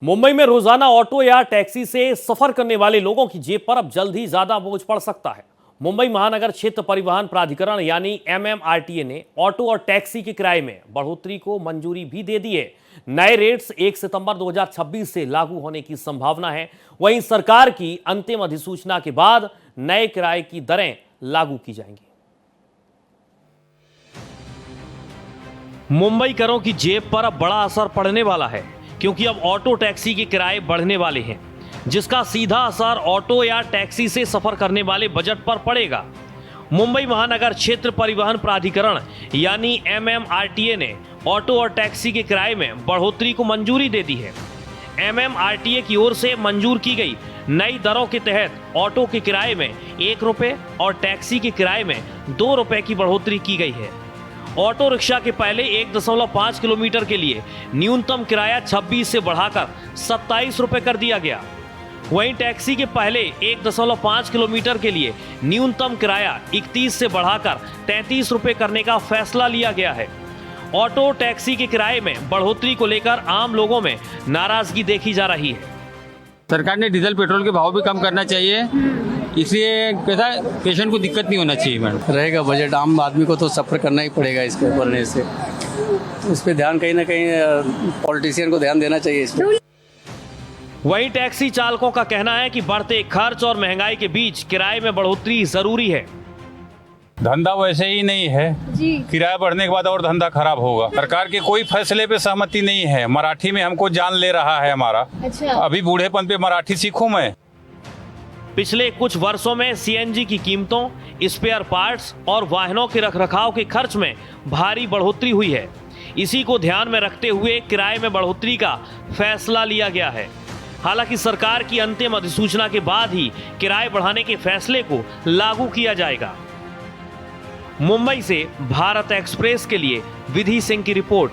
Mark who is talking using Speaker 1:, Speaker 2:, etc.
Speaker 1: मुंबई में रोजाना ऑटो या टैक्सी से सफर करने वाले लोगों की जेब पर अब जल्द ही ज्यादा बोझ पड़ सकता है। मुंबई महानगर क्षेत्र परिवहन प्राधिकरण यानी एमएमआरटीए ने ऑटो और टैक्सी के किराए में बढ़ोतरी को मंजूरी भी दे दी है। नए रेट्स 1 सितंबर 2026 से लागू होने की संभावना है। वहीं सरकार की अंतिम अधिसूचना के बाद नए किराए की दरें लागू की जाएंगी। मुंबई करों की जेब पर अब बड़ा असर पड़ने वाला है, क्योंकि अब ऑटो टैक्सी के किराए बढ़ने वाले हैं, जिसका सीधा असर ऑटो या टैक्सी से सफर करने वाले बजट पर पड़ेगा। मुंबई महानगर क्षेत्र परिवहन प्राधिकरण यानी एमएमआरटीए ने ऑटो और टैक्सी के किराए में बढ़ोतरी को मंजूरी दे दी है। एमएमआरटीए की ओर से मंजूर की गई नई दरों के तहत ऑटो के किराए में 1 रुपये और टैक्सी के किराए में 2 रुपये की बढ़ोतरी की गई है। ऑटो रिक्शा के पहले 1.5 किलोमीटर के लिए न्यूनतम किराया 26 से बढ़ाकर 27 रुपये कर दिया गया। वहीं टैक्सी के पहले 1.5 किलोमीटर के लिए न्यूनतम किराया 31 से बढ़ाकर 33 रुपये करने का फैसला लिया गया है। ऑटो टैक्सी के किराए में बढ़ोतरी को लेकर आम लोगों में नाराजगी देखी जा रही है।
Speaker 2: सरकार ने डीजल पेट्रोल के भाव भी कम करना चाहिए, इसलिए कैसा पेशेंट को दिक्कत नहीं होना चाहिए। मैडम
Speaker 3: रहेगा बजट, आम आदमी को तो सफ़र करना ही पड़ेगा इसके बढ़ने से, तो इस पर ध्यान कहीं ना कहीं पॉलिटिशियन को ध्यान देना चाहिए इस पर।
Speaker 1: वहीं टैक्सी चालकों का कहना है कि बढ़ते खर्च और महंगाई के बीच किराए में बढ़ोतरी जरूरी है।
Speaker 4: धंधा वैसे ही नहीं है जी, किराया बढ़ने के बाद और धंधा खराब होगा। सरकार के कोई फैसले पे सहमति नहीं है। मराठी में हमको जान ले रहा है हमारा। अच्छा। अभी बूढ़ेपन पे मराठी सीखूं मैं।
Speaker 1: पिछले कुछ वर्षों में सीएनजी की कीमतों, स्पेयर पार्ट्स और वाहनों के रखरखाव के खर्च में भारी बढ़ोतरी हुई है। इसी को ध्यान में रखते हुए किराए में बढ़ोतरी का फैसला लिया गया है। हालांकि सरकार की अंतिम अधिसूचना के बाद ही किराए बढ़ाने के फैसले को लागू किया जाएगा। मुंबई से भारत एक्सप्रेस के लिए विधि सिंह की रिपोर्ट।